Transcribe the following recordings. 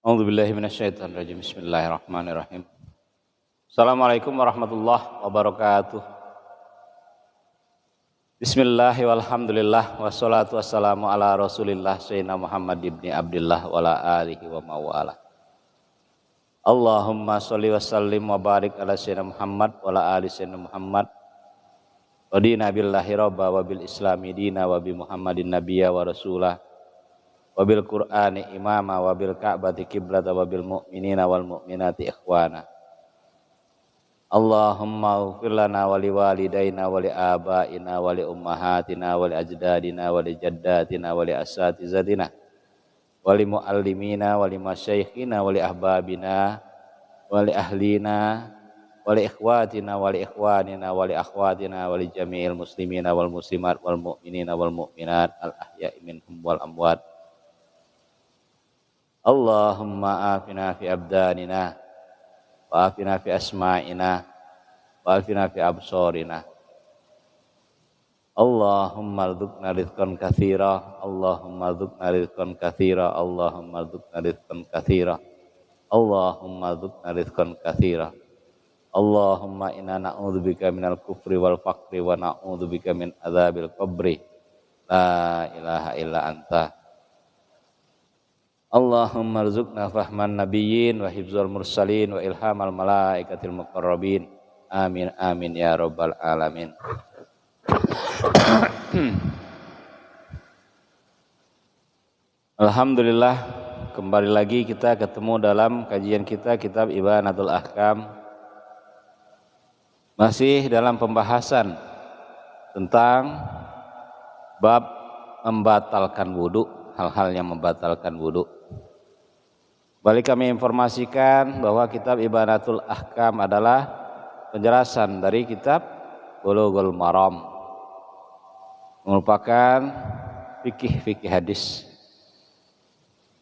A'udzubillahi minasyaitonirrajim. Bismillahirrahmanirrahim. Assalamualaikum warahmatullahi wabarakatuh. Bismillahi walhamdulillah wassalatu wassalamu ala Rasulillah sayyidina Muhammad ibni Abdillah wa ala alihi wa mawala. Allahumma sholli wa sallim wa barik ala sayyidina Muhammad wa ala ali sayyidina Muhammad. Wa dina billahi rabba wa bil islami dina wa bi Muhammadin nabiyya wa rasulah. Wabil Qur'ani imama wabil Ka'bati qiblata wabil mu'minina wal mu'minati ikhwana. Allahumma ighfir lana wa li walidayna wa li abaina wa li ummahatina wa li ajdadina wa li jaddatina wa li asatizatina wa li muallimina wa li masyayikhina wa li ahbabina wa li ahlina wa li ikhwatina wa li ikhwanina wa li akhwatina wa li jami'il muslimina wal muslimat wal mu'minina wal mu'minat al ahya'i minhum wal amwat. Allahumma afina fi abdanina wa afina fi asma'ina wa afina fi absorina. Allahumma rzuqna rizqan katsira, Allahumma rzuqna rizqan katsira, Allahumma rzuqna rizqan katsira, Allahumma rzuqna rizqan katsira. Allahumma inna na'udzubika minal kufri wal faqri wa na'udzubika min adzabil qabri. La ilaha illa anta. Allahumma rzuqna fahman nabiyyin wa hifzul mursalin wa ilhamal malaikatil muqarrabin. Amin amin ya rabbal alamin. Alhamdulillah, kembali lagi kita ketemu dalam kajian kita kitab Ibanatul Ahkam. Masih dalam pembahasan tentang bab membatalkan wudu, hal-hal yang membatalkan wudu. Balik kami informasikan bahwa kitab Ibanatul Ahkam adalah penjelasan dari kitab Bulughul Maram, merupakan fikih hadis.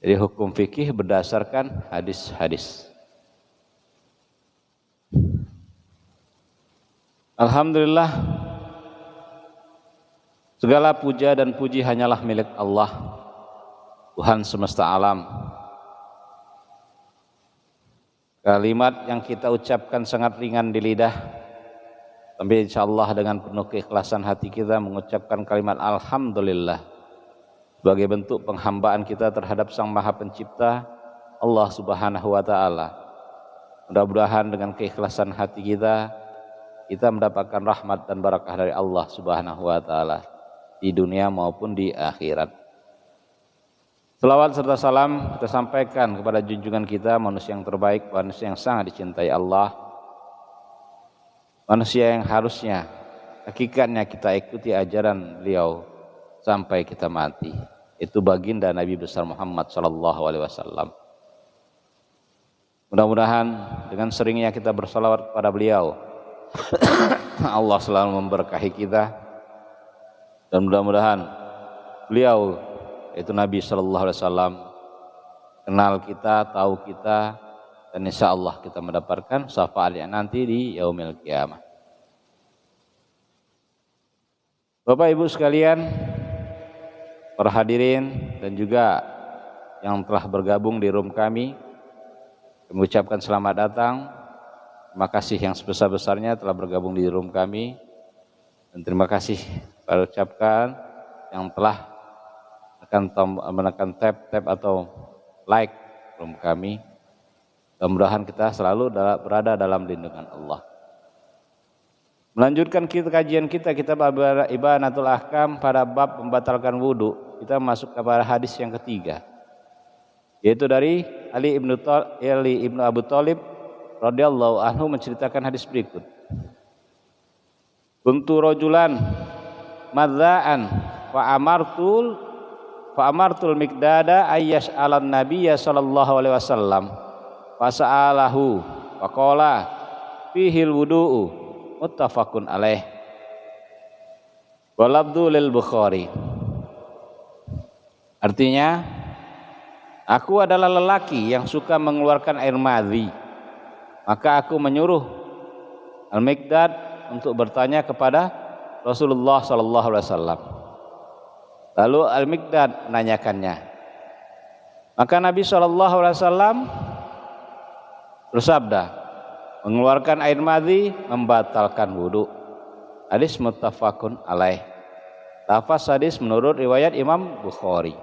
Jadi hukum fikih berdasarkan hadis-hadis. Alhamdulillah, segala puja dan puji hanyalah milik Allah, Tuhan semesta alam. Kalimat yang kita ucapkan sangat ringan di lidah, tapi insyaallah dengan penuh keikhlasan hati kita mengucapkan kalimat Alhamdulillah sebagai bentuk penghambaan kita terhadap Sang Maha Pencipta Allah Subhanahu wa Ta'ala. Mudah-mudahan dengan keikhlasan hati kita mendapatkan rahmat dan barakah dari Allah Subhanahu wa Ta'ala di dunia maupun di akhirat. Selawat serta salam kita sampaikan kepada junjungan kita, manusia yang terbaik, manusia yang sangat dicintai Allah, manusia yang harusnya hakikatnya kita ikuti ajaran beliau sampai kita mati. Itu baginda Nabi besar Muhammad sallallahu alaihi wasallam. Mudah-mudahan dengan seringnya kita bersalawat kepada beliau, Allah selalu memberkahi kita, dan mudah-mudahan beliau itu Nabi sallallahu alaihi wasallam kenal kita, tahu kita, dan insya Allah kita mendapatkan syafaatnya nanti di yaumil qiyamah. Bapak Ibu sekalian, para hadirin dan juga yang telah bergabung di room kami mengucapkan selamat datang. Terima kasih yang sebesar-besarnya telah bergabung di room kami, dan terima kasih saya ucapkan yang telah menekan tab atau like room kami. Mudah-mudahan kita selalu berada dalam lindungan Allah. Melanjutkan kajian kita kitab Ibanatul Ahkam pada bab membatalkan wudu. Kita masuk kepada hadis yang ketiga, yaitu dari Ali ibnu Abu Thalib radhiyallahu anhu menceritakan hadis berikut. Kuntu rajulan madza'an fa amartul Miqdada ayyash alan nabiyya sallallahu alaihi wasallam fasa'alahu faqala fihil wudu'u muttafaqun alaih walabdu lil Bukhari. Artinya, aku adalah lelaki yang suka mengeluarkan air madhi, maka aku menyuruh Al-Miqdad untuk bertanya kepada Rasulullah sallallahu alaihi wasallam. Lalu Al-Miqdad menanyakannya, Maka Nabi SAW bersabda, mengeluarkan air madhi membatalkan wudu. Hadis muttafaqun alaih. Lafaz hadis menurut riwayat Imam Bukhari.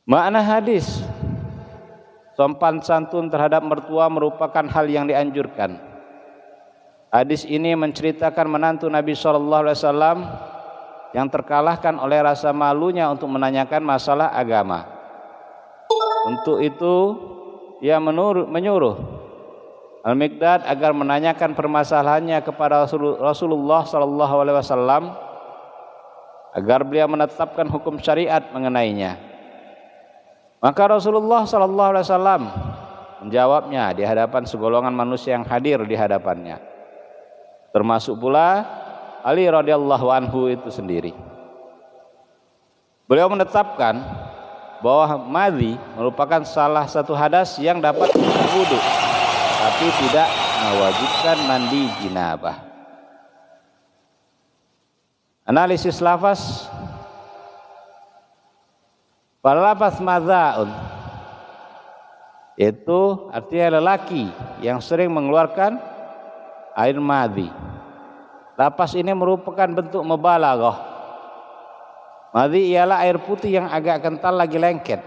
Makna hadis, sopan santun terhadap mertua merupakan hal yang dianjurkan. Hadis ini menceritakan menantu Nabi SAW yang terkalahkan oleh rasa malunya untuk menanyakan masalah agama. Untuk itu ia menyuruh Al-Miqdad agar menanyakan permasalahannya kepada Rasulullah SAW agar beliau menetapkan hukum syariat mengenainya. Maka Rasulullah SAW menjawabnya di hadapan segolongan manusia yang hadir di hadapannya, termasuk pula Ali radhiyallahu anhu itu sendiri. Beliau menetapkan bahwa madhi merupakan salah satu hadas yang dapat merusak wudu, tapi tidak mewajibkan mandi jinabah. Analisis lafaz. Pada lafaz madzaun itu artinya lelaki yang sering mengeluarkan air madhi. Lafaz ini merupakan bentuk mubalaghah. Madhi ialah air putih yang agak kental lagi lengket.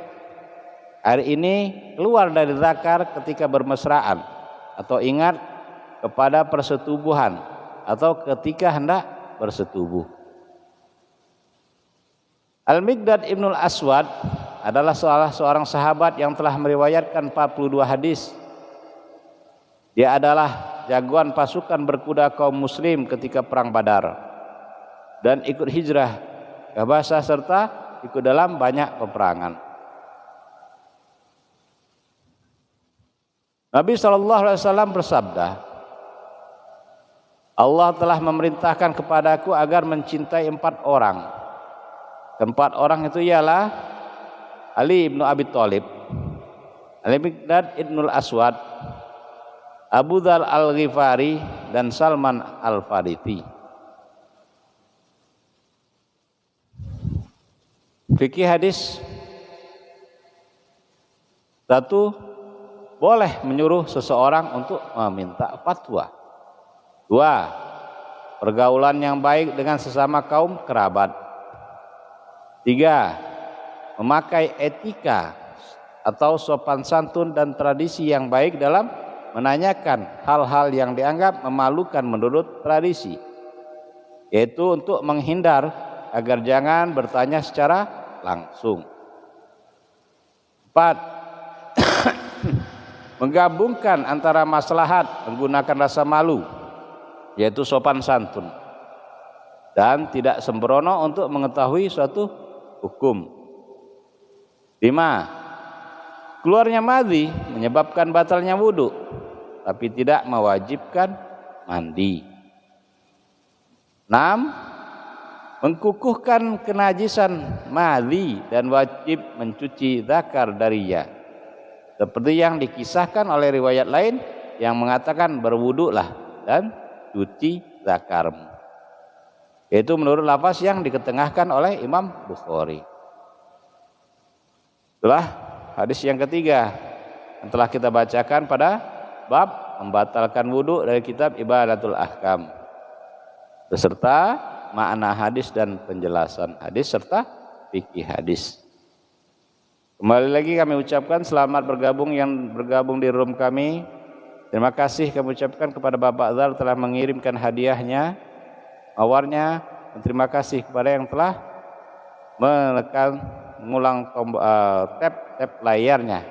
Air ini keluar dari zakar ketika bermesraan atau ingat kepada persetubuhan atau ketika hendak bersetubuh. Al-Miqdad Ibnul Aswad adalah salah seorang sahabat yang telah meriwayatkan 42 hadis. Dia adalah jagoan pasukan berkuda kaum muslim ketika perang Badar dan ikut hijrah ke Habasah serta ikut dalam banyak peperangan. Nabi SAW bersabda, Allah telah memerintahkan kepadaku agar mencintai 4 orang. 4 orang itu ialah Ali bin Abi Thalib, Al-Miqdad Ibnul Aswad, Abu Dzar Al-Ghifari, dan Salman Al-Farisi. Fikih hadis. 1. Boleh menyuruh seseorang untuk meminta fatwa. 2. Pergaulan yang baik dengan sesama kaum kerabat. 3. Memakai etika atau sopan santun dan tradisi yang baik dalam menanyakan hal-hal yang dianggap memalukan menurut tradisi, yaitu untuk menghindar agar jangan bertanya secara langsung. 4. Menggabungkan antara maslahat menggunakan rasa malu, yaitu sopan santun, dan tidak sembrono untuk mengetahui suatu hukum. 5. Keluarnya madhi menyebabkan batalnya wudu, tapi tidak mewajibkan mandi. 6. Mengkukuhkan kenajisan madhi dan wajib mencuci zakar darinya, seperti yang dikisahkan oleh riwayat lain yang mengatakan berwudulah dan cuci zakarmu. Itu menurut lafaz yang diketengahkan oleh Imam Bukhari. Itulah hadis yang ketiga yang telah kita bacakan pada bab membatalkan wudu dari kitab Ibadatul Ahkam, beserta makna hadis dan penjelasan hadis serta fikih hadis. Kembali lagi kami ucapkan selamat bergabung yang bergabung di room kami. Terima kasih kami ucapkan kepada Bapak Zal telah mengirimkan hadiahnya, mawarnya. Dan terima kasih kepada yang telah mengulang tab layarnya.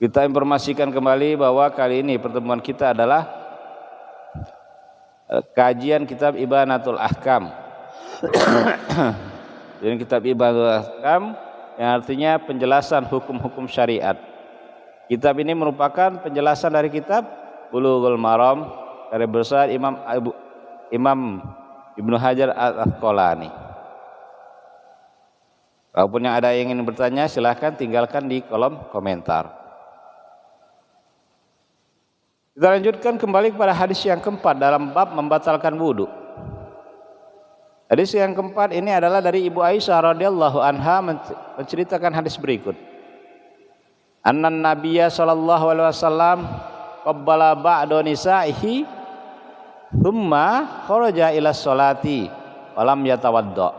Kita informasikan kembali bahwa kali ini pertemuan kita adalah kajian kitab Ibanatul Ahkam. Dan kitab Ibanatul Ahkam yang artinya penjelasan hukum-hukum syariat. Kitab ini merupakan penjelasan dari kitab Bulughul Maram karya besar Imam Ibnu Hajar Al-Asqalani. Kalaupun yang ada yang ingin bertanya silahkan tinggalkan di kolom komentar. Kita lanjutkan kembali kepada hadis yang keempat dalam bab membatalkan wudu. Hadis yang keempat ini adalah dari Ibu Aisyah radhiyallahu anha menceritakan hadis berikut. Annan Nabiyya sallallahu alaihi wasallam qabbala ba'da nisa'ihi thumma kharaja ila sholati wa lam yatawadda.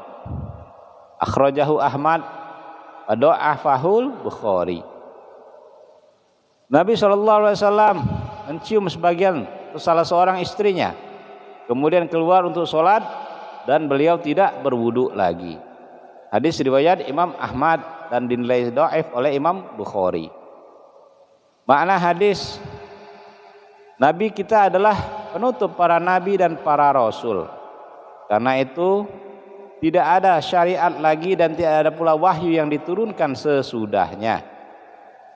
Akhrajahu Ahmad wa da'afahul Bukhari. Nabi sallallahu alaihi wasallam mencium sebagian salah seorang istrinya, kemudian keluar untuk sholat dan beliau tidak berwudu lagi. Hadis riwayat Imam Ahmad dan dinilai dhaif oleh Imam Bukhari. Makna hadis, Nabi kita adalah penutup para nabi dan para rasul. Karena itu tidak ada syariat lagi dan tidak ada pula wahyu yang diturunkan sesudahnya.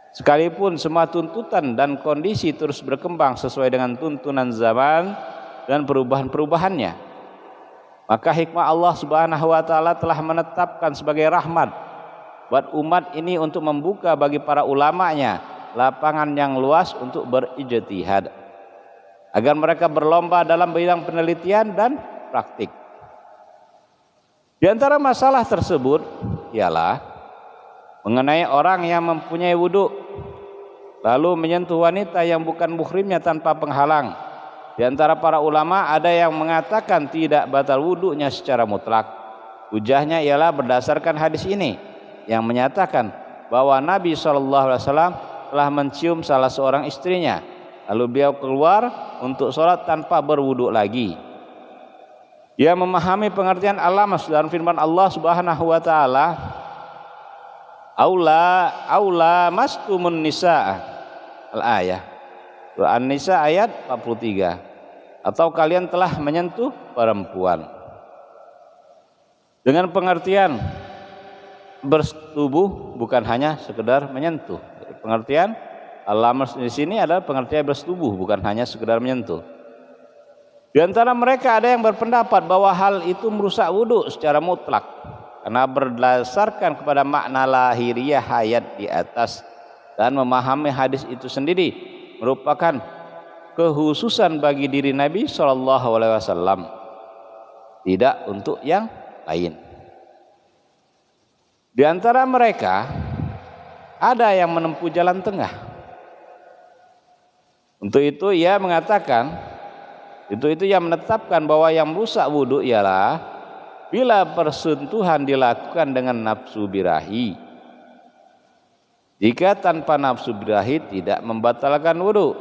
Sekalipun semua tuntutan dan kondisi terus berkembang sesuai dengan tuntunan zaman dan perubahan-perubahannya, maka hikmah Allah Subhanahu wa taala telah menetapkan sebagai rahmat buat umat ini untuk membuka bagi para ulamanya lapangan yang luas untuk berijtihad, agar mereka berlomba dalam bidang penelitian dan praktik. Di antara masalah tersebut ialah mengenai orang yang mempunyai wudu lalu menyentuh wanita yang bukan muhrimnya tanpa penghalang. Di antara para ulama ada yang mengatakan tidak batal wudunya secara mutlak. Hujahnya ialah berdasarkan hadis ini yang menyatakan bahwa Nabi SAW telah mencium salah seorang istrinya, lalu beliau keluar untuk sholat tanpa berwudu lagi. Dia memahami pengertian al-lamas dalam firman Allah Subhanahu wa taala, Aula mastumun nisaa, al-ayah. An-Nisa ayat 43. Atau kalian telah menyentuh perempuan. Dengan pengertian bersetubuh bukan hanya sekedar menyentuh. Pengertian al-lamas di sini adalah pengertian bersetubuh bukan hanya sekedar menyentuh. Di antara mereka ada yang berpendapat bahwa hal itu merusak wudu secara mutlak, karena berdasarkan kepada makna lahiriah ayat di atas dan memahami hadis itu sendiri merupakan kekhususan bagi diri Nabi SAW, tidak untuk yang lain. Di antara mereka ada yang menempuh jalan tengah. Untuk itu ia mengatakan, itu yang menetapkan bahwa yang merusak wudu ialah bila persentuhan dilakukan dengan nafsu birahi. Jika tanpa nafsu birahi tidak membatalkan wudu.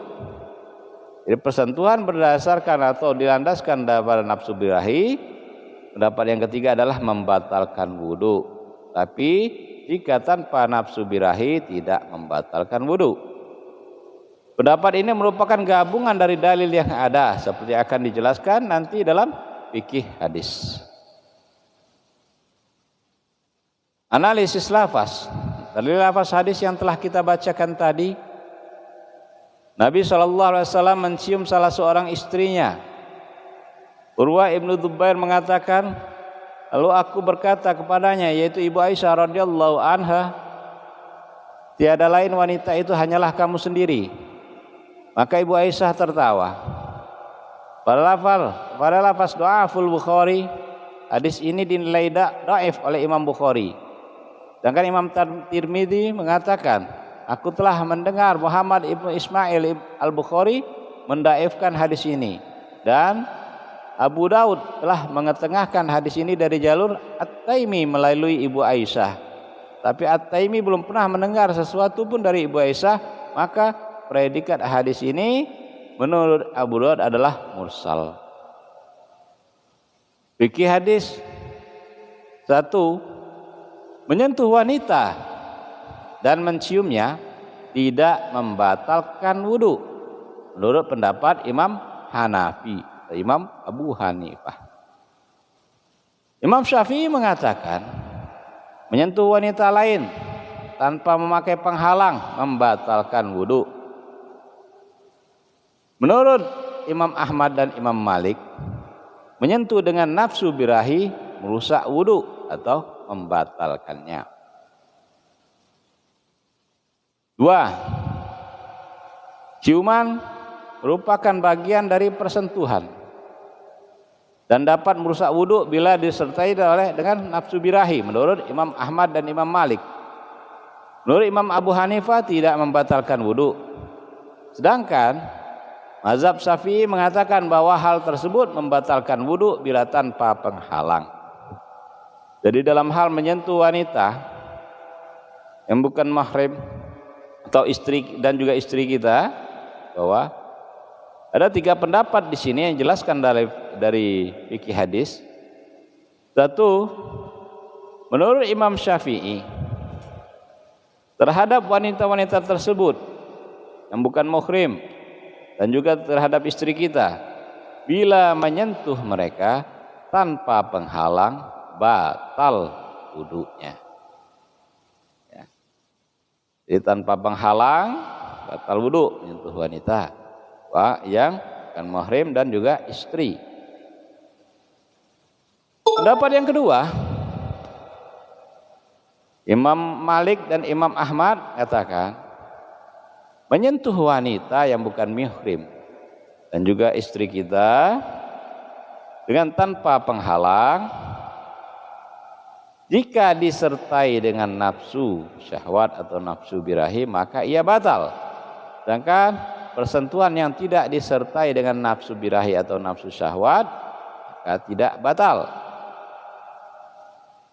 Jadi persentuhan berdasarkan atau dilandaskan pada nafsu birahi. Pendapat yang ketiga adalah membatalkan wudu. Tapi jika tanpa nafsu birahi tidak membatalkan wudu. Pendapat ini merupakan gabungan dari dalil yang ada seperti akan dijelaskan nanti dalam fikih hadis. Analisis lafaz. Dari lafaz hadis yang telah kita bacakan tadi, Nabi SAW mencium salah seorang istrinya. Urwah ibnu Zubair mengatakan, lalu aku berkata kepadanya, yaitu Ibu Aisyah radhiyallahu anha, tiada lain wanita itu hanyalah kamu sendiri. Maka Ibu Aisyah tertawa. Pada lafaz dhaiful Bukhari, hadis ini dinilai dhaif oleh Imam Bukhari. Sedangkan Imam Tirmidzi mengatakan, aku telah mendengar Muhammad ibnu Ismail al-Bukhari mendaifkan hadis ini, dan Abu Daud telah mengetengahkan hadis ini dari jalur At-Taimi melalui Ibu Aisyah. Tapi At-Taimi belum pernah mendengar sesuatu pun dari Ibu Aisyah, maka predikat hadis ini menurut Abu Daud adalah mursal. Fikih hadis 1. Menyentuh wanita dan menciumnya tidak membatalkan wudu menurut pendapat Imam Hanafi, Imam Abu Hanifah. Imam Syafi'i mengatakan menyentuh wanita lain tanpa memakai penghalang membatalkan wudu. Menurut Imam Ahmad dan Imam Malik, menyentuh dengan nafsu birahi merusak wudu atau membatalkannya. 2. Ciuman merupakan bagian dari persentuhan dan dapat merusak wudhu bila disertai dengan nafsu birahi menurut Imam Ahmad dan Imam Malik. Menurut Imam Abu Hanifah tidak membatalkan wudhu. Sedangkan mazhab Syafi'i mengatakan bahwa hal tersebut membatalkan wudhu bila tanpa penghalang. Jadi dalam hal menyentuh wanita yang bukan mahrim atau istri dan juga istri kita, bahwa ada 3 pendapat di sini yang jelaskan dari fikih hadis. Satu, menurut Imam Syafi'i, terhadap wanita-wanita tersebut yang bukan muhrim dan juga terhadap istri kita, bila menyentuh mereka tanpa penghalang batal wudunya. Ya. Jadi tanpa penghalang batal wudu menyentuh wanita yang bukan muhrim dan juga istri. Pendapat yang kedua, Imam Malik dan Imam Ahmad katakan menyentuh wanita yang bukan muhrim dan juga istri kita dengan tanpa penghalang jika disertai dengan nafsu syahwat atau nafsu birahi maka ia batal. Sedangkan persentuhan yang tidak disertai dengan nafsu birahi atau nafsu syahwat maka tidak batal.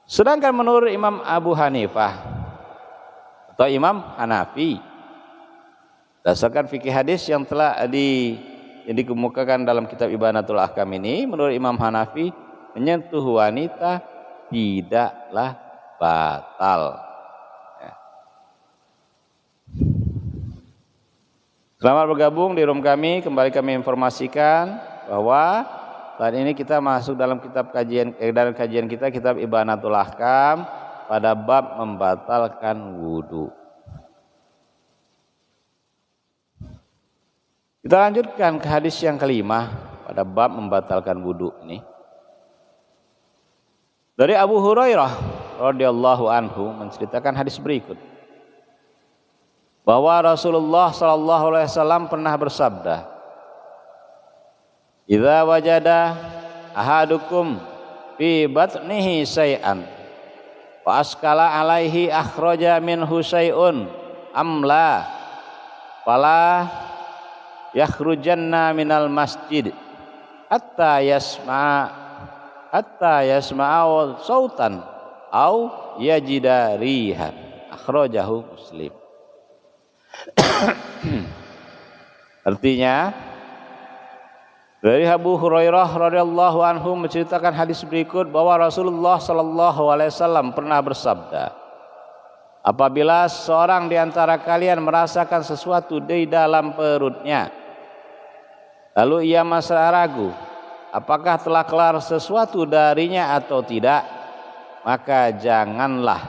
Sedangkan menurut Imam Abu Hanifah atau Imam Hanafi, berdasarkan fikih hadis yang telah dikemukakan dalam kitab Ibanatul Ahkam ini, menurut Imam Hanafi menyentuh wanita tidaklah batal. Ya. Selamat bergabung di room kami. Kembali kami informasikan bahwa saat ini kita masuk dalam kajian kita kitab Ibanatul Ahkam pada bab membatalkan wudu. Kita lanjutkan ke hadis yang kelima pada bab membatalkan wudu ini. Dari Abu Hurairah radhiyallahu anhu menceritakan hadis berikut, bahwa Rasulullah sallallahu alaihi wasallam pernah bersabda, "Idza wajada ahadukum fi batnihi syai'an wa askala alaihi akhraja minhu syai'un amla fala yakhrujanna minal masjid hatta yasma'a sautan au yajida rihan." Akhrajahu Muslim. Artinya dari Abu Hurairah radhiyallahu anhu menceritakan hadis berikut bahwa Rasulullah sallallahu alaihi wasallam pernah bersabda, apabila seorang di antara kalian merasakan sesuatu di dalam perutnya, lalu ia masih ragu apakah telah kelar sesuatu darinya atau tidak, maka janganlah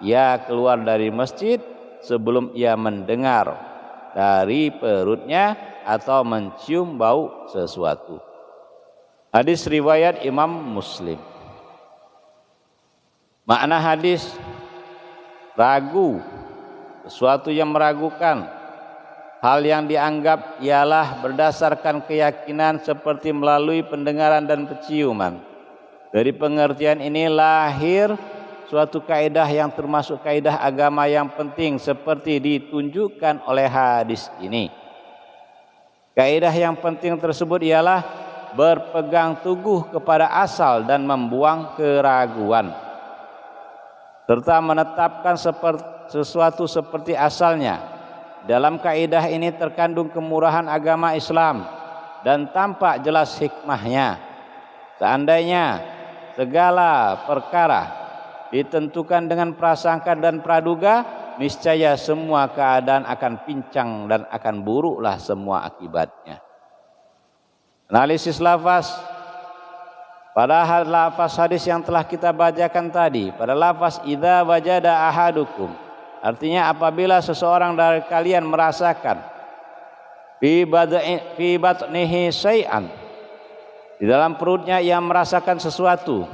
ia keluar dari masjid sebelum ia mendengar dari perutnya atau mencium bau sesuatu. Hadis riwayat Imam Muslim. Makna hadis, ragu, sesuatu yang meragukan, hal yang dianggap ialah berdasarkan keyakinan seperti melalui pendengaran dan penciuman. Dari pengertian ini lahir suatu kaidah yang termasuk kaidah agama yang penting seperti ditunjukkan oleh hadis ini. Kaidah yang penting tersebut ialah berpegang teguh kepada asal dan membuang keraguan, serta menetapkan sesuatu seperti asalnya. Dalam kaidah ini terkandung kemurahan agama Islam dan tampak jelas hikmahnya. Seandainya segala perkara ditentukan dengan prasangka dan praduga, niscaya semua keadaan akan pincang dan akan buruklah semua akibatnya. Analisis lafaz. Pada lafaz hadis yang telah kita bacakan tadi, pada lafaz idza wajada ahadukum, artinya apabila seseorang dari kalian merasakan fi batnihi syai'an, di dalam perutnya ia merasakan sesuatu.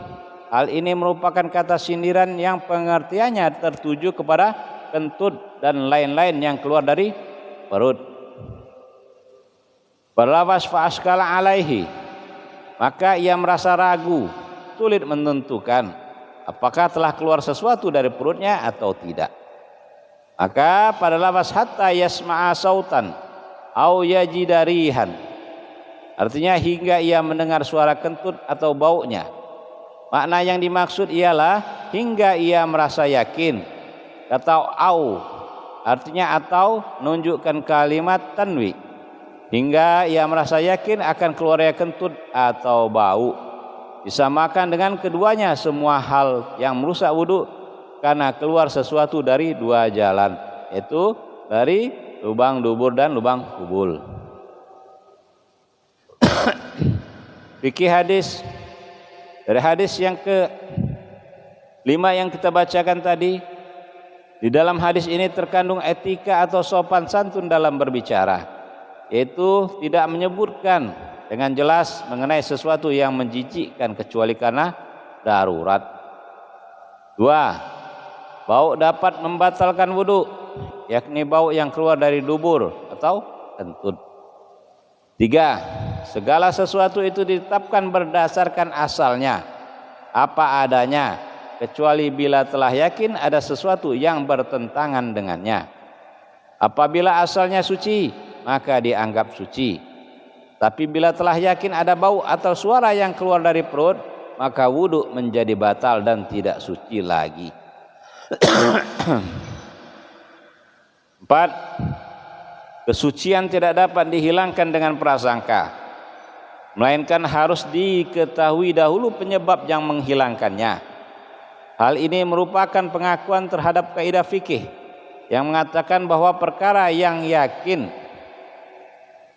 Hal ini merupakan kata sindiran yang pengertiannya tertuju kepada kentut dan lain-lain yang keluar dari perut. Berlafaz fa askala alaihi, maka ia merasa ragu, sulit menentukan apakah telah keluar sesuatu dari perutnya atau tidak. Maka pada lafaz hatta yasma'a sautan au yajidarihan, artinya hingga ia mendengar suara kentut atau baunya. Makna yang dimaksud ialah hingga ia merasa yakin. Kata au artinya atau menunjukkan kalimat tanwi, hingga ia merasa yakin akan keluarnya kentut atau bau. Disamakan dengan keduanya semua hal yang merusak wudu karena keluar sesuatu dari dua jalan, yaitu dari lubang dubur dan lubang kubul. Fikih hadis, dari hadis yang ke-5 yang kita bacakan tadi, di dalam hadis ini terkandung etika atau sopan santun dalam berbicara, yaitu tidak menyebutkan dengan jelas mengenai sesuatu yang menjijikkan kecuali karena darurat. 2. Bau dapat membatalkan wudu, yakni bau yang keluar dari dubur atau kentut. 3. Segala sesuatu itu ditetapkan berdasarkan asalnya, apa adanya, kecuali bila telah yakin ada sesuatu yang bertentangan dengannya. Apabila asalnya suci, maka dianggap suci. Tapi bila telah yakin ada bau atau suara yang keluar dari perut, maka wudu menjadi batal dan tidak suci lagi. 4. Kesucian tidak dapat dihilangkan dengan prasangka, melainkan harus diketahui dahulu penyebab yang menghilangkannya. Hal ini merupakan pengakuan terhadap kaidah fikih yang mengatakan bahwa perkara yang yakin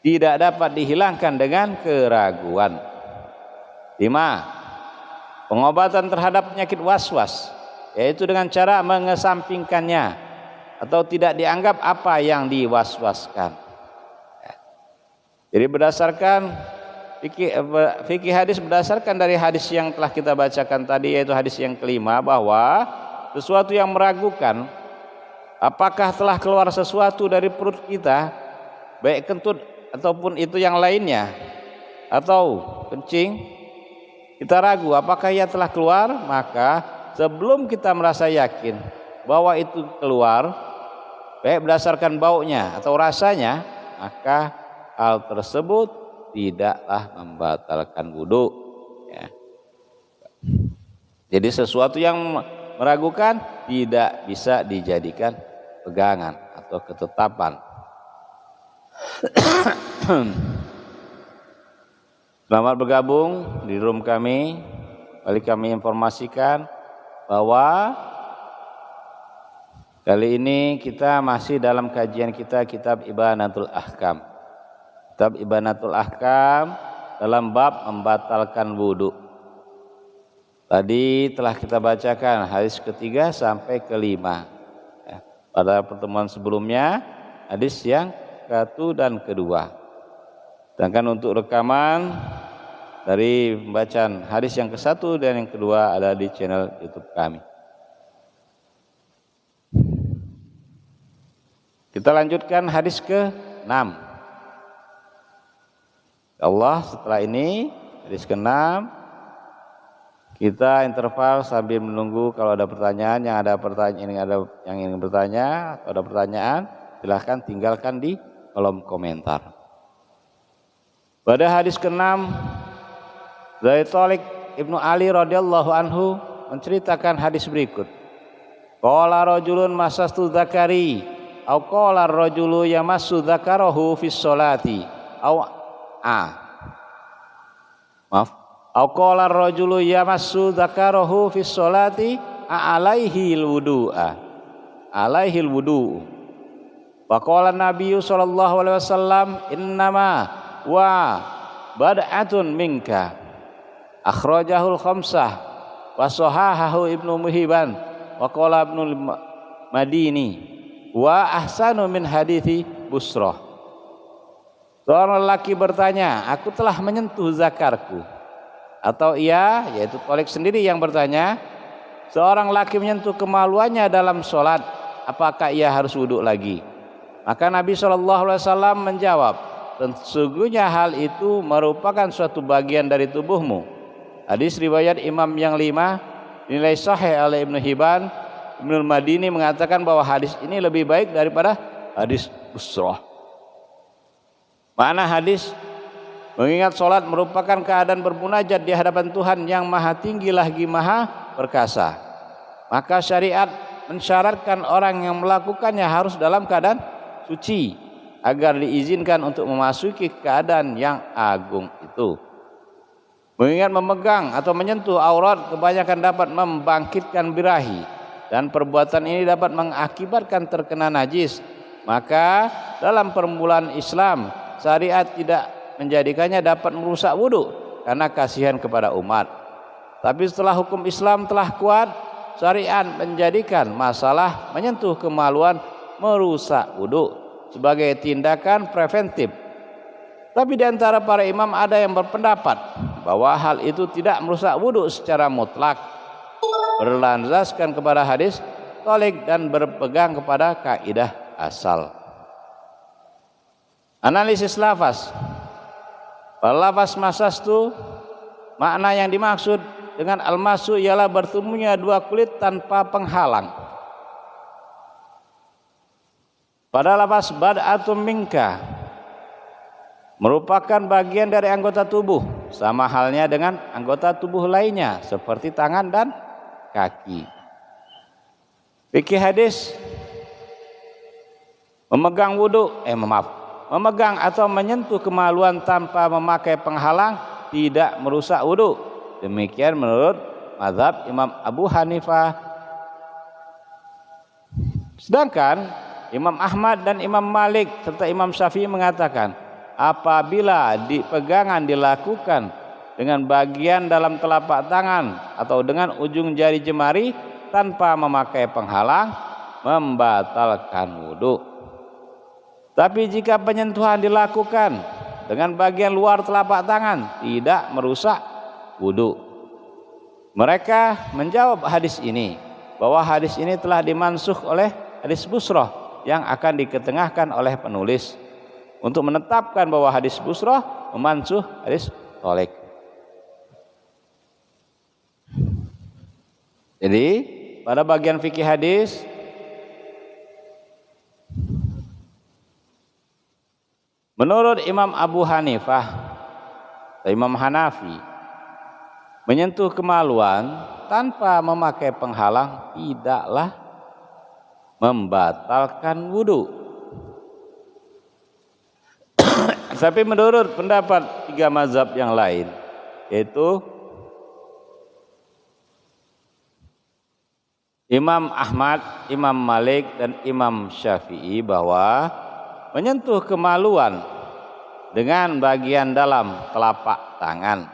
tidak dapat dihilangkan dengan keraguan. 5. Pengobatan terhadap penyakit waswas, yaitu dengan cara mengesampingkannya atau tidak dianggap apa yang diwaswaskan. Jadi berdasarkan fikih hadis, berdasarkan dari hadis yang telah kita bacakan tadi, yaitu hadis yang ke-5, bahwa sesuatu yang meragukan apakah telah keluar sesuatu dari perut kita, baik kentut ataupun itu yang lainnya, atau kencing, kita ragu apakah ia telah keluar, maka sebelum kita merasa yakin bahwa itu keluar, baik berdasarkan baunya atau rasanya, maka hal tersebut tidaklah membatalkan wudu. Ya. Jadi sesuatu yang meragukan tidak bisa dijadikan pegangan atau ketetapan. Selamat bergabung di room kami. Kali kami informasikan bahwa kali ini kita masih dalam kajian kita kitab Ibanatul Ahkam. Kitab Ibanatul Ahkam dalam bab membatalkan wudu. Tadi telah kita bacakan hadis ke-3 sampai ke-5. Ya, pada pertemuan sebelumnya hadis yang ke-1 dan ke-2. Sedangkan untuk rekaman dari pembacaan hadis yang ke-1 dan yang ke-2 ada di channel YouTube kami. Kita lanjutkan hadis ke-6. Allah, setelah ini hadis ke-6 kita interval sambil menunggu kalau ada pertanyaan, yang ingin bertanya, kalau ada pertanyaan silahkan tinggalkan di kolom komentar. Pada hadis ke-6 dari Thalik Ibnu Ali radhiyallahu anhu menceritakan hadis berikut. Qala rajulun masastu dzakari au qala ar-rajulu yamassu dzakarahu fis sholati au qala ar-rajulu yamassu dzakarahu fis sholati alaihi al-wudu. Wa qala an-nabiyyu sallallahu alaihi wasallam innama wa bad'atun minka akhrajahul khamsah wa sahahahu Ibnu Muhibban wa qala Ibnu Madini wa ahsanu min hadithi Busrah. Seorang lelaki bertanya, aku telah menyentuh zakarku. Atau ia, yaitu Thalik sendiri yang bertanya, seorang laki menyentuh kemaluannya dalam sholat, apakah ia harus wudhu lagi? Maka Nabi SAW menjawab, sesungguhnya hal itu merupakan suatu bagian dari tubuhmu. Hadis riwayat Imam yang 5 dinilai sahih oleh Ibnu Hibban. Ibnu Madini mengatakan bahwa hadis ini lebih baik daripada hadis busrah. Makna hadis, mengingat sholat merupakan keadaan bermunajat di hadapan Tuhan yang maha tinggi lagi maha perkasa. Maka syariat mensyaratkan orang yang melakukannya harus dalam keadaan suci agar diizinkan untuk memasuki keadaan yang agung itu. Mengingat memegang atau menyentuh aurat kebanyakan dapat membangkitkan birahi dan perbuatan ini dapat mengakibatkan terkena najis, maka dalam permulaan Islam syariat tidak menjadikannya dapat merusak wudu karena kasihan kepada umat. Tapi setelah hukum Islam telah kuat, syariat menjadikan masalah menyentuh kemaluan merusak wudu sebagai tindakan preventif. Tapi di antara para imam ada yang berpendapat bahwa hal itu tidak merusak wudu secara mutlak, berlandaskan kepada hadis tolik dan berpegang kepada kaidah asal. Analisis lafaz. Pada lafaz masastu, makna yang dimaksud dengan al-masu ialah bertemunya dua kulit tanpa penghalang. Pada lafaz bad'atum minka merupakan bagian dari anggota tubuh, sama halnya dengan anggota tubuh lainnya seperti tangan dan kaki. Fikih hadis, memegang atau menyentuh kemaluan tanpa memakai penghalang tidak merusak wudu. Demikian menurut mazhab Imam Abu Hanifah. Sedangkan Imam Ahmad dan Imam Malik serta Imam Syafi'i mengatakan apabila pegangan dilakukan dengan bagian dalam telapak tangan atau dengan ujung jari jemari tanpa memakai penghalang membatalkan wudu. Tapi jika penyentuhan dilakukan dengan bagian luar telapak tangan tidak merusak wudu. Mereka menjawab hadis ini bahwa hadis ini telah dimansukh oleh hadis busrah yang akan diketengahkan oleh penulis untuk menetapkan bahwa hadis busrah memansuh hadis tolik. Jadi pada bagian fikih hadis menurut Imam Abu Hanifah atau Imam Hanafi, menyentuh kemaluan tanpa memakai penghalang tidaklah membatalkan wudu. Tapi menurut pendapat tiga mazhab yang lain, yaitu Imam Ahmad, Imam Malik, dan Imam Syafi'i, bahwa menyentuh kemaluan dengan bagian dalam telapak tangan,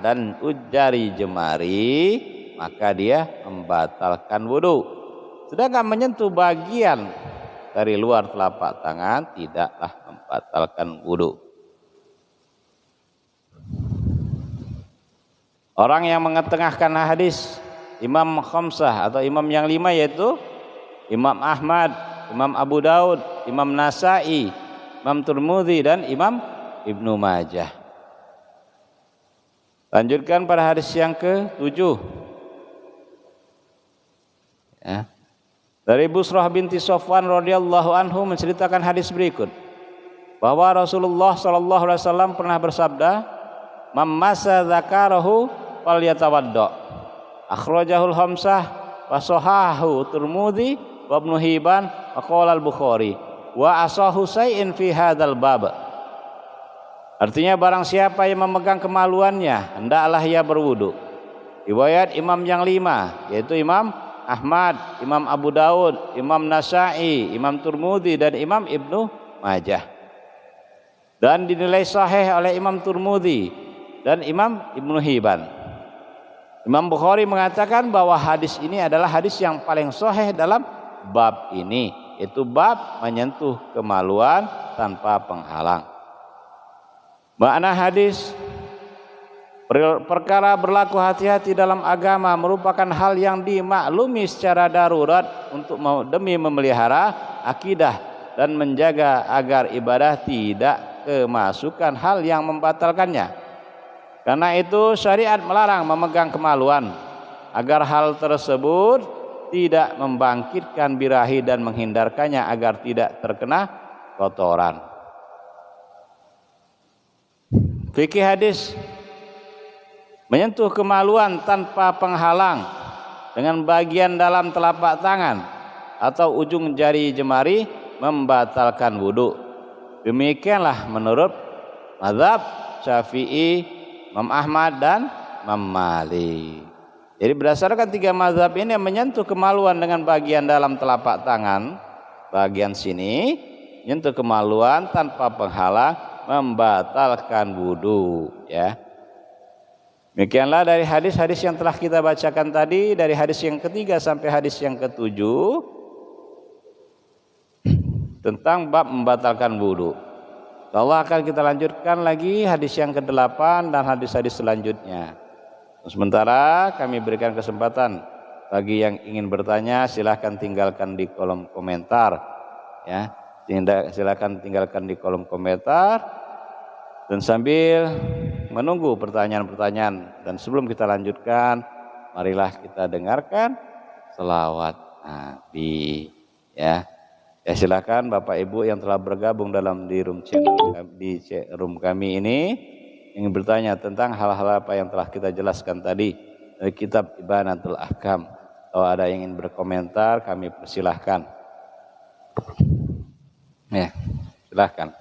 dan jari jemari, maka dia membatalkan wudu. Sedangkan menyentuh bagian dari luar telapak tangan tidaklah membatalkan wudu. Orang yang mengetengahkan hadis Imam Khamsah atau Imam yang 5 yaitu Imam Ahmad, Imam Abu Daud, Imam Nasai, Imam Tirmidzi dan Imam Ibnu Majah. Lanjutkan pada hadis yang ke-7. Ya. Dari Busrah binti Sofwan radhiyallahu anhu menceritakan hadis berikut, bahwa Rasulullah sallallahu alaihi wasallam pernah bersabda, "Man massa dzakarahu falyatawadda." Akhrajahul Khamsah wa sahahu Tirmidzi wa Ibnu Hibban wa qala al-Bukhari wa asahu syai'in fi hadzal bab. Artinya barang siapa yang memegang kemaluannya hendaklah ia berwudu. Riwayat Imam yang 5 yaitu Imam Ahmad, Imam Abu Daud, Imam Nasai, Imam Tirmidzi dan Imam Ibnu Majah. Dan dinilai sahih oleh Imam Tirmidzi dan Imam Ibnu Hibban. Imam Bukhari mengatakan bahwa hadis ini adalah hadis yang paling sahih dalam bab ini, yaitu bab menyentuh kemaluan tanpa penghalang. Makna hadis, Perkara berlaku hati-hati dalam agama merupakan hal yang dimaklumi secara darurat untuk demi memelihara akidah dan menjaga agar ibadah tidak kemasukan hal yang membatalkannya. Karena itu syariat melarang memegang kemaluan agar hal tersebut tidak membangkitkan birahi dan menghindarkannya agar tidak terkena kotoran. Fikih hadis: menyentuh kemaluan tanpa penghalang dengan bagian dalam telapak tangan atau ujung jari jemari membatalkan wudu. Demikianlah menurut mazhab Syafi'i, Imam Ahmad dan Imam Malik. Jadi berdasarkan tiga mazhab ini, menyentuh kemaluan dengan bagian dalam telapak tangan, bagian sini, menyentuh kemaluan tanpa penghalang membatalkan wudu, ya. Demikianlah dari hadis-hadis yang telah kita bacakan tadi, dari hadis yang ketiga sampai hadis yang ketujuh tentang bab membatalkan wudu. Allah akan kita lanjutkan lagi hadis yang ke-8 dan hadis-hadis selanjutnya. Sementara kami berikan kesempatan bagi yang ingin bertanya, silahkan tinggalkan di kolom komentar, ya. Silahkan tinggalkan di kolom komentar. Dan sambil menunggu pertanyaan-pertanyaan dan sebelum kita lanjutkan, marilah kita dengarkan selawat Nabi, ya. Ya, silakan Bapak Ibu yang telah bergabung dalam di room kami ini ingin bertanya tentang hal-hal apa yang telah kita jelaskan tadi dari kitab Ibanatul Ahkam. Kalau ada yang ingin berkomentar, kami persilahkan. Ya, silahkan.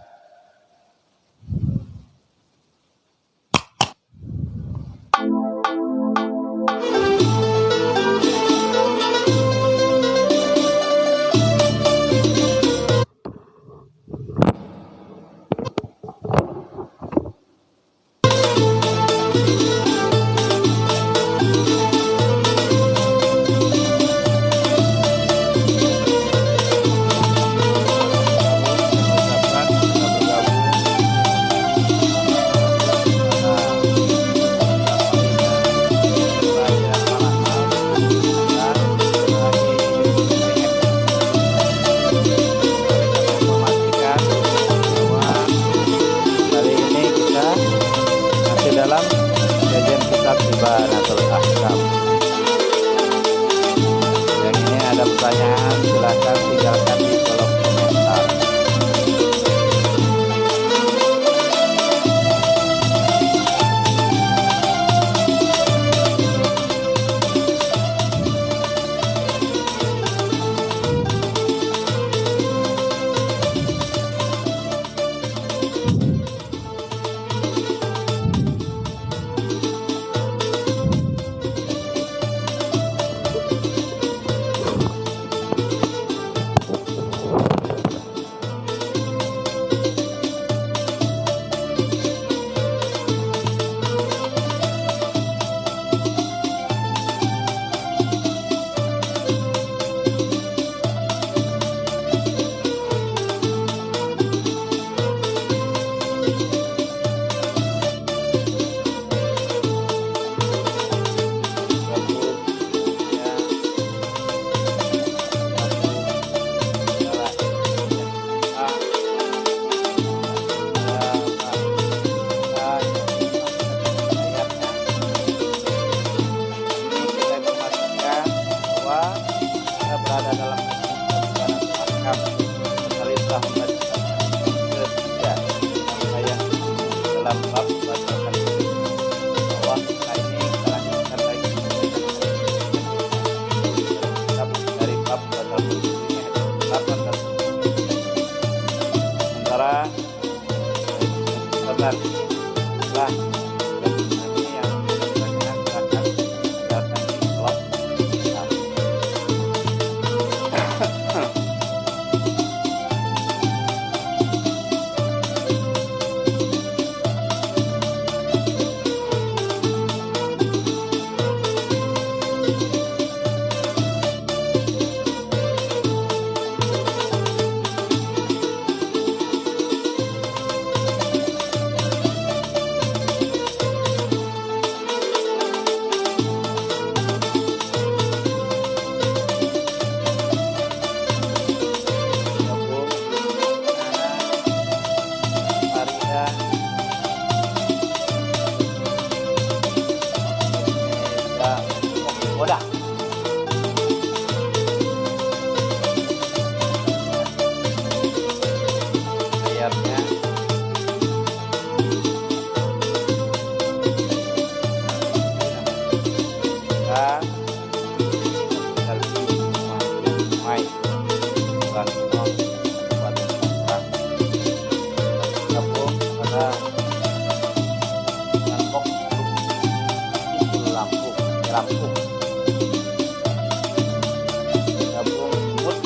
Ya. Ya. Udah. Ayatnya. Kan. Mai. Bukan non. Buat orang. Gabung pada Bangkok itu lampu. Gabung mood.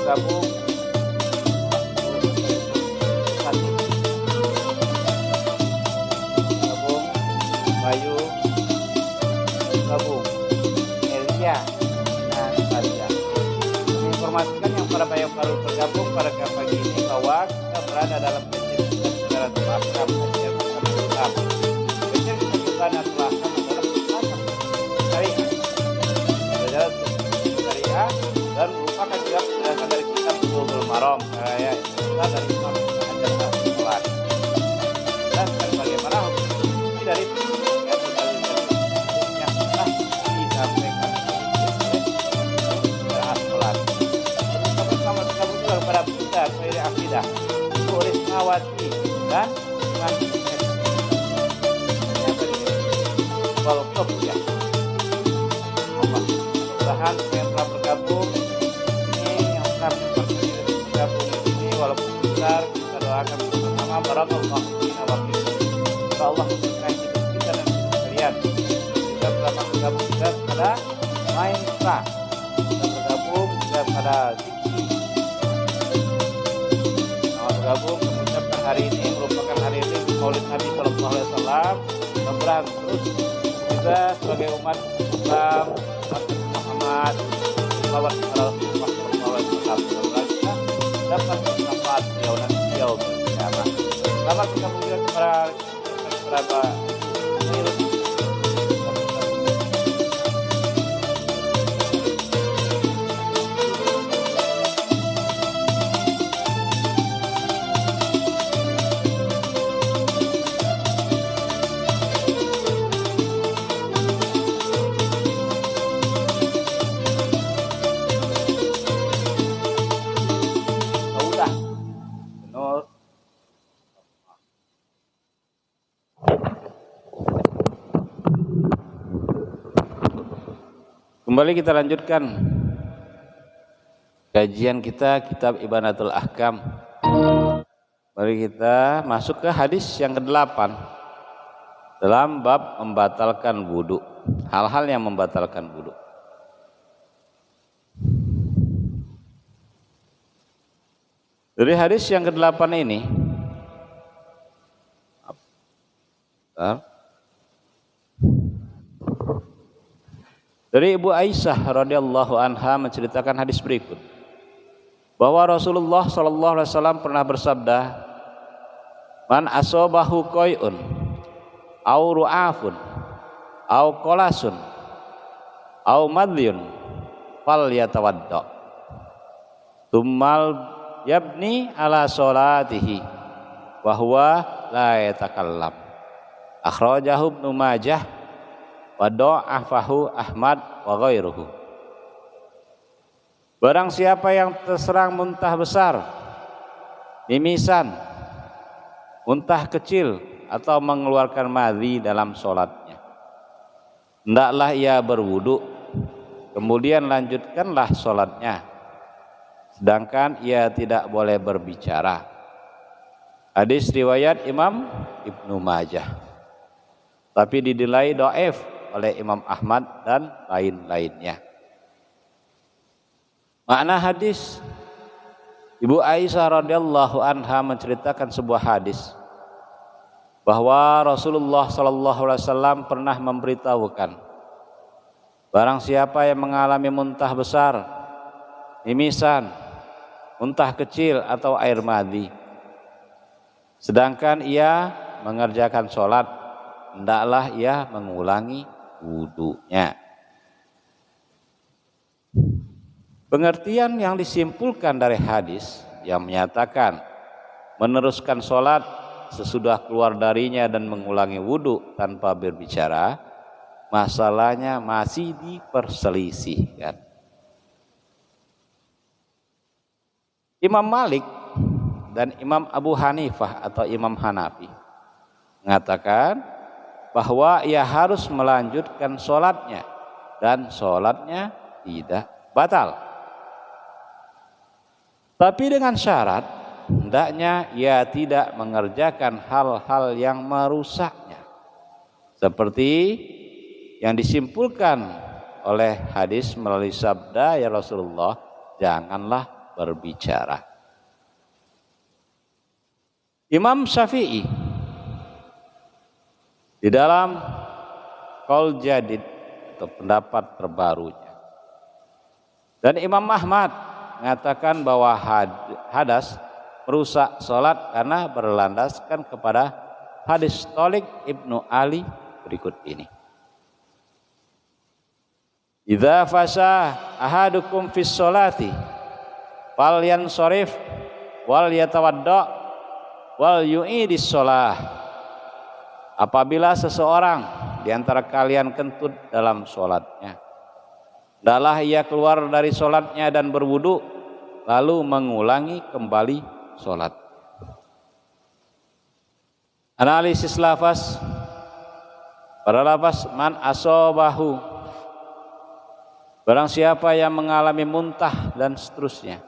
Bergabung Bayu bergabung Elia dan Fatia menginformasikan yang para Bayu baru bergabung pada pagi ini bahwa kita berada dalam kajian secara terlahkam kajian Islam. Kajian kita terlahkam adalah pembahasan syariah dan merupakan juga penjelasan dari kitab Bulughul Maram karya dari Imam Hajar Al-Asqalani. Jelaskan bagaimana hukum ini dari yang telah disampaikan oleh Al-Asqalani. Bersama-sama bergabung juga kepada Buddha, Khairi Akidah, Ibu Rismawati dan Iman Walaupun ya Allah mudah-mudahan yang telah bergabung kami bergabung di sini walaupun besar kita doakan bersama barakallahu fina wa fikum. Semoga Allah memberkahi hidup kita dan hidup kalian. Kita bersama bergabung juga pada Maisra. Kita bergabung juga pada Zikri. Selamat bergabung mengucapkan hari ini merupakan hari ini Maulid Nabi Sallallahu Alaihi Wasallam. Mudah-mudahan terus kita sebagai umat Islam, umat Muhammad, selawat kepada Rasulullah dapat bermanfaat beliau kiamat. Selamat bergabung juga kepada Kembali kita lanjutkan kajian kita kitab Ibanatul Ahkam. Mari kita masuk ke hadis yang ke-8. dalam bab membatalkan wudu, hal-hal yang membatalkan wudu. Dari hadis yang ke-8 ini, dari Ibu Aisyah radhiyallahu anha menceritakan hadis berikut, bahwa Rasulullah sallallahu alaihi wasallam pernah bersabda, "Man asobahu qai'un au ru'afun au qolasun au madhyun falyatawadda tsummal yabni ala sholatihi wa huwa la yatakallam." Akhrajahu Ibnu Majah wa dha'afahu Ahmad wa ghairuhu. Barang siapa yang terserang muntah besar, mimisan, muntah kecil atau mengeluarkan madhi dalam sholatnya, hendaklah ia berwudu, kemudian lanjutkanlah sholatnya, sedangkan ia tidak boleh berbicara. Hadis riwayat Imam Ibnu Majah, tapi dinilai dhaif oleh Imam Ahmad dan lain-lainnya. Makna hadis, Ibu Aisyah radhiyallahu anha menceritakan sebuah hadis bahwa Rasulullah sallallahu alaihi wasallam pernah memberitahukan, barang siapa yang mengalami muntah besar, mimisan, muntah kecil atau air madhi, sedangkan ia mengerjakan sholat, hendaklah ia mengulangi wudunya. Pengertian yang disimpulkan dari hadis yang menyatakan meneruskan sholat sesudah keluar darinya dan mengulangi wudu tanpa berbicara, masalahnya masih diperselisihkan. Imam Malik dan Imam Abu Hanifah atau Imam Hanafi mengatakan bahwa ia harus melanjutkan sholatnya dan sholatnya tidak batal, tapi dengan syarat hendaknya ia tidak mengerjakan hal-hal yang merusaknya, seperti yang disimpulkan oleh hadis melalui sabda ya Rasulullah, janganlah berbicara. Imam Syafi'i di dalam Qaul Jadid atau pendapat terbarunya, dan Imam Ahmad mengatakan bahwa hadas merusak sholat karena berlandaskan kepada hadis Thalik Ibnu Ali berikut ini. Idza fasha ahadukum fis sholati falyansharif wal yatawadda wal yu'idis sholah. Apabila seseorang di antara kalian kentut dalam sholatnya, hendaklah ia keluar dari sholatnya dan berwudu, lalu mengulangi kembali sholat. Analisis lafaz. Pada lafaz man asobahu, barang siapa yang mengalami muntah dan seterusnya.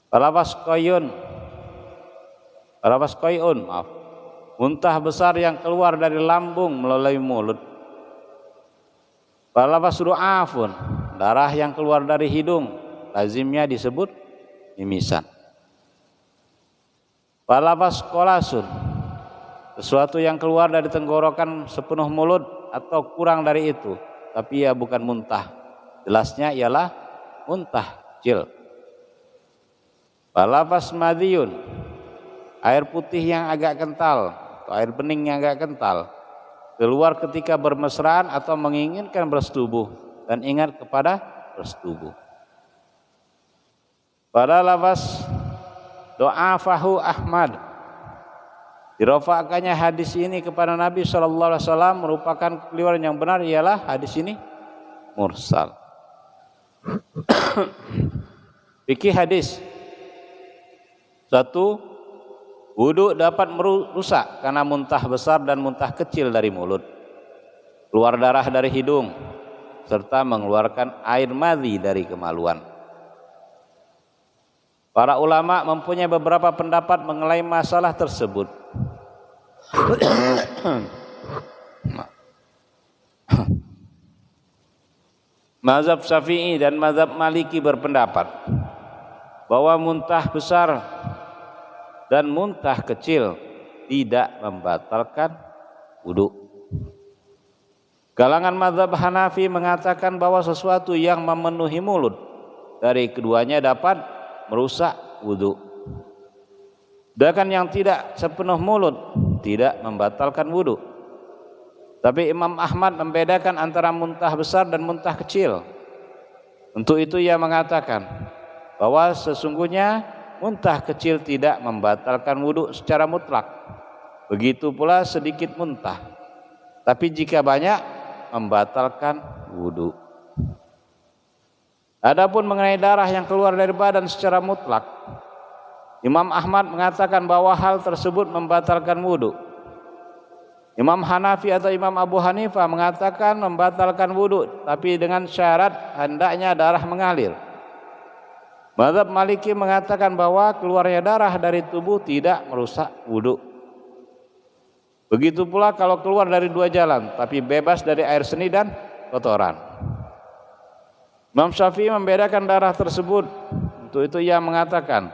Pada lafaz qayyun, muntah besar yang keluar dari lambung melalui mulut. Pada lafaz ru'afun, darah yang keluar dari hidung, lazimnya disebut mimisan. Pada lafaz qolasun, sesuatu yang keluar dari tenggorokan sepenuh mulut atau kurang dari itu, tapi ya bukan muntah, jelasnya ialah muntah kecil. Pada lafaz madiyun, air putih yang agak kental atau air bening yang agak kental, keluar ketika bermesraan atau menginginkan bersetubuh dan ingat kepada bersetubuh. Pada lafaz do'afahu Ahmad, dirofakkannya hadis ini kepada Nabi SAW merupakan keliruan yang benar, ialah hadis ini mursal. Fikih hadis. 1. Wudu dapat merusak karena muntah besar dan muntah kecil dari mulut, keluar darah dari hidung, serta mengeluarkan air madhi dari kemaluan. Para ulama mempunyai beberapa pendapat mengenai masalah tersebut. Mazhab Syafi'i dan mazhab Maliki berpendapat bahwa muntah besar dan muntah kecil tidak membatalkan wudu. Kalangan mazhab Hanafi mengatakan bahwa sesuatu yang memenuhi mulut dari keduanya dapat merusak wudu. Sedangkan yang tidak sepenuh mulut tidak membatalkan wudu. Tapi Imam Ahmad membedakan antara muntah besar dan muntah kecil. Untuk itu ia mengatakan bahwa sesungguhnya muntah kecil tidak membatalkan wudu secara mutlak. Begitu pula sedikit muntah. Tapi jika banyak membatalkan wudu. Adapun mengenai darah yang keluar dari badan secara mutlak, Imam Ahmad mengatakan bahwa hal tersebut membatalkan wudu. Imam Hanafi atau Imam Abu Hanifah mengatakan membatalkan wudu, tapi dengan syarat hendaknya darah mengalir. Mazhab Maliki mengatakan bahwa keluarnya darah dari tubuh tidak merusak wudu. Begitu pula kalau keluar dari dua jalan, tapi bebas dari air seni dan kotoran. Imam Syafi'i membedakan darah tersebut. Untuk itu ia mengatakan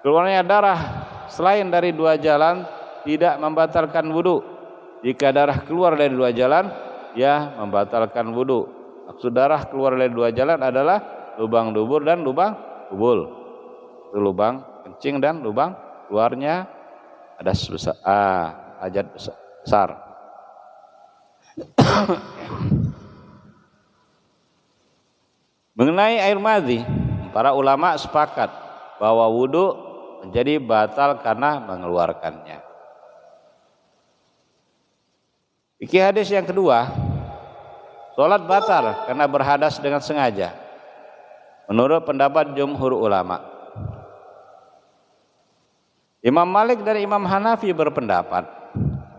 keluarnya darah selain dari dua jalan tidak membatalkan wudu. Jika darah keluar dari dua jalan, ya membatalkan wudu. Maksud darah keluar dari dua jalan adalah lubang dubur dan lubang kubul. Itu lubang kencing dan lubang keluarnya hadas besar, hajat besar. Mengenai air madhi, para ulama sepakat bahwa wudu menjadi batal karena mengeluarkannya. Fikih hadis yang kedua, sholat batal karena berhadas dengan sengaja. Menurut pendapat jumhur ulama. Imam Malik dan Imam Hanafi berpendapat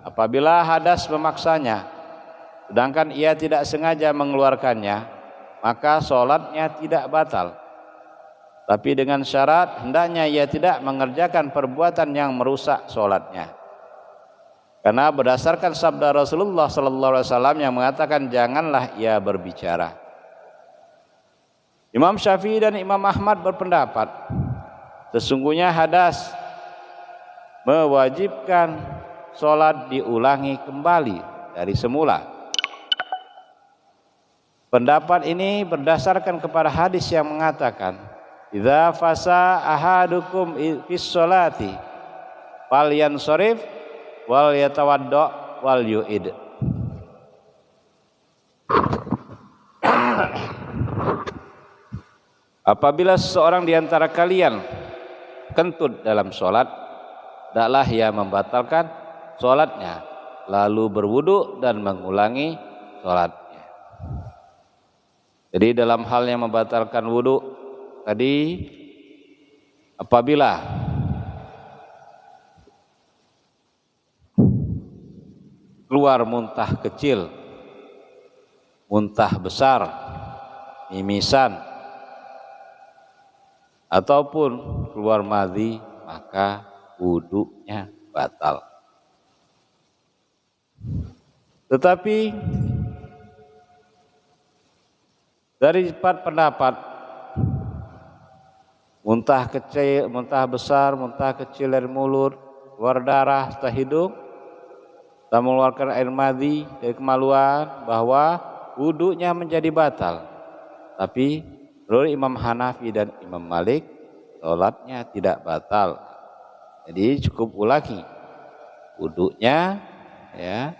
apabila hadas memaksanya, sedangkan ia tidak sengaja mengeluarkannya, maka sholatnya tidak batal. Tapi dengan syarat hendaknya ia tidak mengerjakan perbuatan yang merusak sholatnya. Karena berdasarkan sabda Rasulullah SAW yang mengatakan janganlah ia berbicara. Imam Syafi'i dan Imam Ahmad berpendapat sesungguhnya hadas mewajibkan sholat diulangi kembali dari semula. Pendapat ini berdasarkan kepada hadis yang mengatakan idza fasa ahadukum fis sholati falyansharif wal yatawaddo wal yu'id. Apabila seseorang di antara kalian kentut dalam sholat, hendaklah ia membatalkan sholatnya, lalu berwudu dan mengulangi sholatnya. Jadi dalam hal yang membatalkan wudu tadi, apabila keluar muntah kecil, muntah besar, mimisan, ataupun keluar madhi, maka wudunya batal. Tetapi dari 4 pendapat, muntah kecil, muntah besar, muntah kecil dari mulut, keluar darah setelah hidung, dan mengeluarkan air madhi dari kemaluan, bahwa wudunya menjadi batal. Tapi menurut Imam Hanafi dan Imam Malik, sholatnya tidak batal. Jadi cukup ulangi wudunya, ya,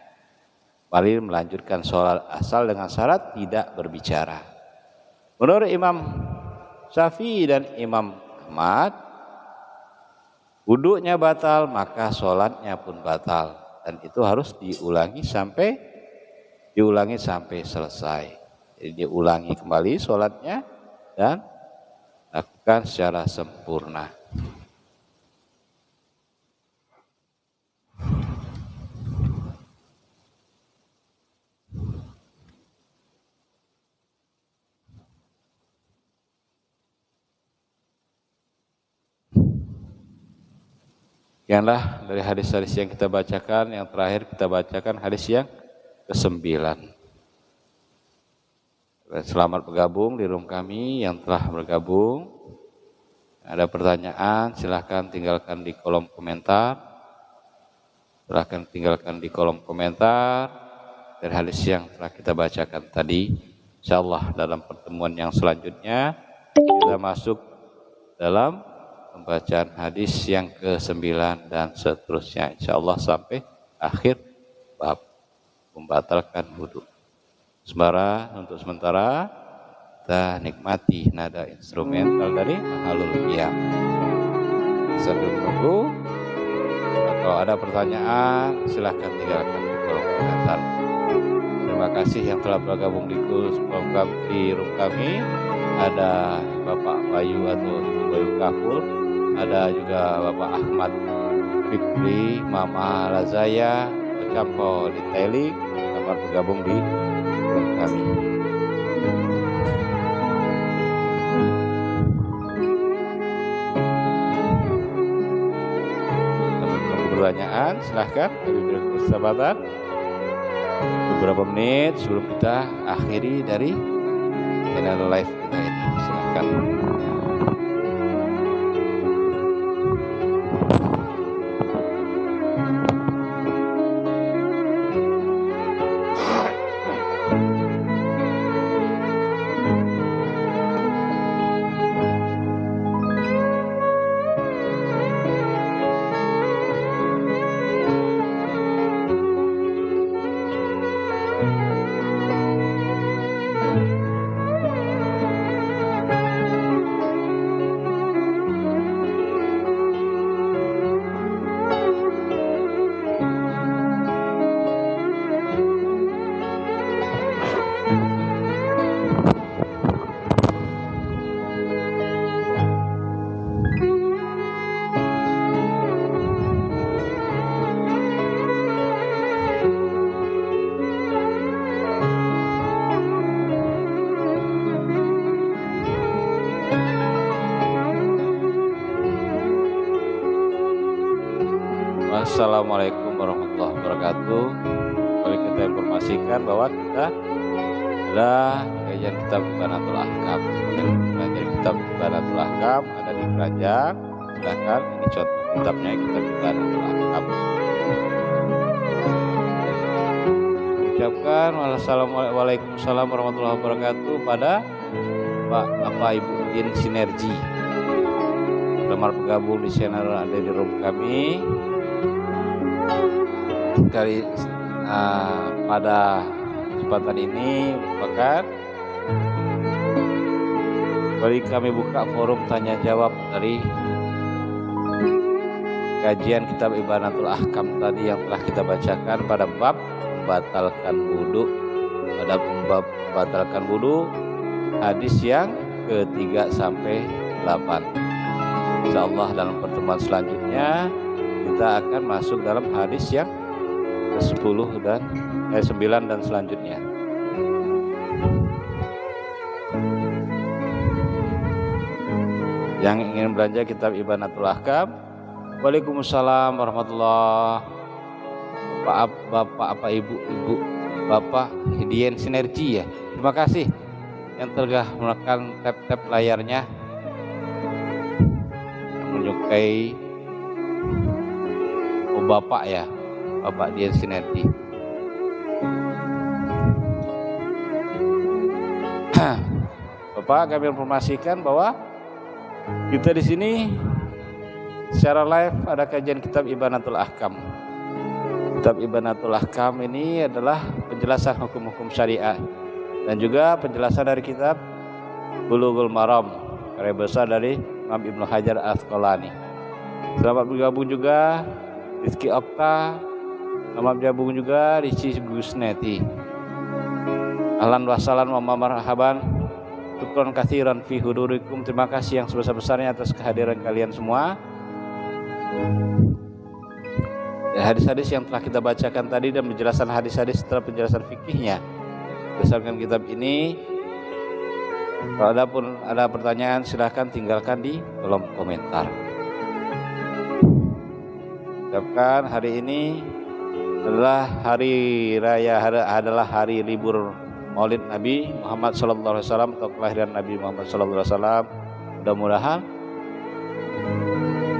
mari melanjutkan sholat asal dengan syarat tidak berbicara. Menurut Imam Syafi'i dan Imam Ahmad, wudunya batal maka sholatnya pun batal. Dan itu harus diulangi sampai selesai. Jadi diulangi kembali sholatnya dan lakukan secara sempurna. Sekianlah dari hadis-hadis yang kita bacakan. Yang terakhir kita bacakan hadis yang ke-9. Selamat bergabung di room kami yang telah bergabung. Ada pertanyaan, silahkan tinggalkan di kolom komentar. Silahkan tinggalkan di kolom komentar dari hadis yang telah kita bacakan tadi. InsyaAllah dalam pertemuan yang selanjutnya kita masuk dalam pembacaan hadis yang ke-9 dan seterusnya. InsyaAllah sampai akhir bab membatalkan wudu. Untuk sementara kita nikmati nada instrumental dari Mahalul Qiyam. Sambil menunggu, kalau ada pertanyaan silahkan tinggalkan di kolom komentar. Terima kasih yang telah bergabung di room kami. Ada Bapak Bayu atau Ibu Bayu Kafur, ada juga Bapak Ahmad Fikri, Mama Lazaya, Campo di Tailing, selamat bergabung di room kami. Pertanyaan silahkan dari persahabatan. Beberapa menit sebelum kita akhiri dari channel live kita ini, silahkan. Assalamualaikum warahmatullahi wabarakatuh. Kali kita informasikan bahwa kita adalah kajian kitab Ibanatul Ahkam. Belajar kitab Ibanatul Ahkam ada di Kerajaan. Silakan, ini contoh kitabnya kitab Ibanatul Ahkam. Ucapkan Waalaikumsalam warahmatullahi wabarakatuh pada Bapak Ibu Din Sinergi. Selamat bergabung di channel ada di room kami. Pada kesempatan ini merupakan kembali kami buka forum tanya jawab dari kajian kitab Ibanatul Ahkam tadi yang telah kita bacakan pada bab membatalkan wudu. Pada bab membatalkan wudu hadis yang ke-3 sampai 8. InsyaAllah dalam pertemuan selanjutnya kita akan masuk dalam hadis yang ke-10 dan 9 dan selanjutnya. Yang ingin belanja kitab Ibanatul Ahkam, Waalaikumsalam warahmatullahi Bapak Ibu Bapak Hidien Sinergi ya. Terima kasih yang telah menekan tab layarnya yang menyukai Bapak ya, Bapak Hidien Sinergi. Bapak, kami informasikan bahwa kita di sini secara live ada kajian kitab Ibanatul Ahkam. Kitab Ibanatul Ahkam ini adalah penjelasan hukum-hukum syariah dan juga penjelasan dari kitab Bulughul Maram, karya besar dari Imam Ibnu Hajar Al-Asqalani. Selamat bergabung juga Rizky Okta, selamat bergabung juga Rici Gusneti. Ahlan wa sahlan wa marhaban. Syukran katsiran fi hudurikum. Terima kasih yang sebesar-besarnya atas kehadiran kalian semua. Dan hadis-hadis yang telah kita bacakan tadi dan penjelasan hadis-hadis setelah penjelasan fikihnya berdasarkan kitab ini. Kalau ada pertanyaan silahkan tinggalkan di kolom komentar. Kita ucapkan hari ini adalah hari libur Maulid Nabi Muhammad sallallahu alaihi wasallam atau kelahiran Nabi Muhammad sallallahu alaihi wasallam. Mudah-mudahan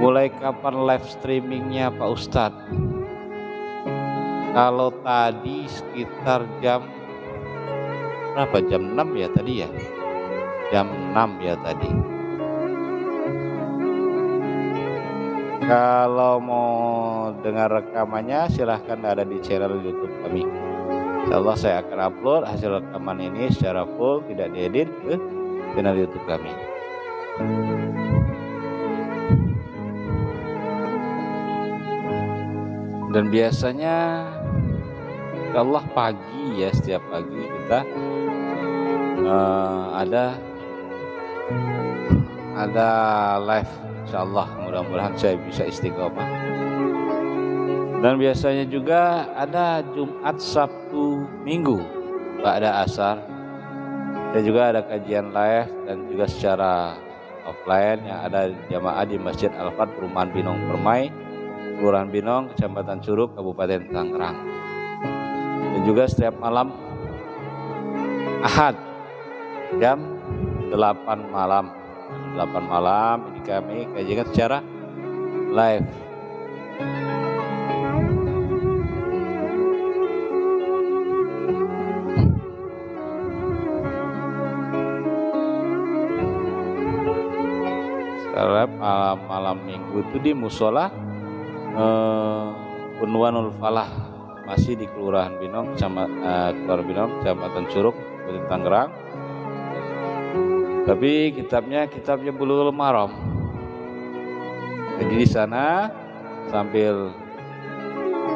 mulai kapan live streamingnya Pak Ustadz? Kalau tadi sekitar jam berapa? Jam 6 ya tadi ya? Jam 6 ya tadi. Kalau mau dengar rekamannya silahkan ada di channel YouTube kami. Insyaallah saya akan upload hasil rekaman ini secara full, tidak diedit ke channel YouTube kami. Dan biasanya insyaallah pagi ya, setiap pagi kita ada live. Insyaallah mudah-mudahan saya bisa istiqomah. Dan biasanya juga ada Jumat, Sabtu, Minggu ba'da asar. Dan juga ada kajian live dan juga secara offline yang ada jamaah di Masjid Al-Fat Perumahan Binong Permai, Kelurahan Binong, Kecamatan Curug, Kabupaten Tangerang. Dan juga setiap malam Ahad jam 8 malam. 8 malam ini kami kajian secara live. Setelah malam minggu itu di musola Unwanul Falah, masih di Kelurahan Binong, Kelurahan Binong, Kecamatan Curug, Kabupaten Tangerang. Tapi kitabnya Bulughul Maram. Jadi di sana sambil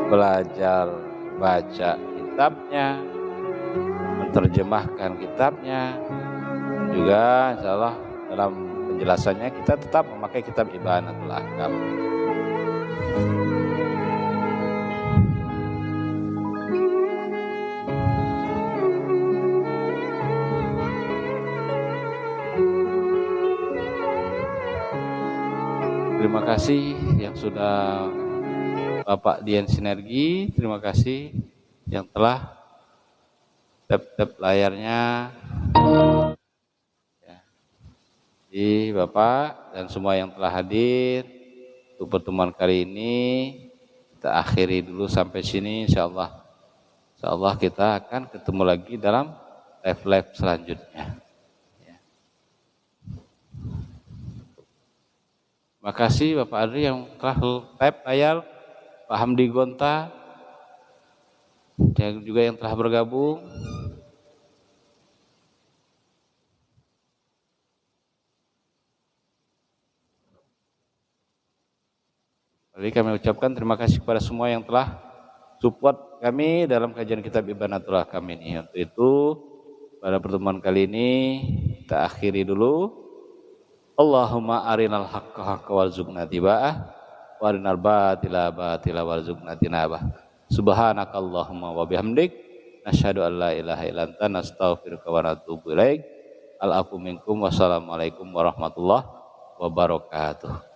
belajar baca kitabnya, menerjemahkan kitabnya, juga insyaallah dalam penjelasannya kita tetap memakai kitab Ibanatul Ahkam. Terima kasih yang sudah Bapak Dian Sinergi, terima kasih yang telah tap layarnya ya. Jadi Bapak dan semua yang telah hadir untuk pertemuan kali ini kita akhiri dulu sampai sini. Insyaallah kita akan ketemu lagi dalam live selanjutnya. Terima kasih Bapak Adri yang telah tap layar, Pak Hamdi Gonta, dan juga yang telah bergabung. Jadi kami ucapkan terima kasih kepada semua yang telah support kami dalam kajian kitab Ibanatul Ahkam ini. Untuk itu pada pertemuan kali ini kita akhiri dulu. Allahumma arinal haqqa haqqa warzuqna tiba'ah wa arinal batila batila warzuqna tinabah. Subhanakallahumma wa bihamdik nasyhadu an la ilaha illa anta nastaghfiruka wa natubu ilaik. Al-afu minkum wassalamualaikum warahmatullahi wabarakatuh.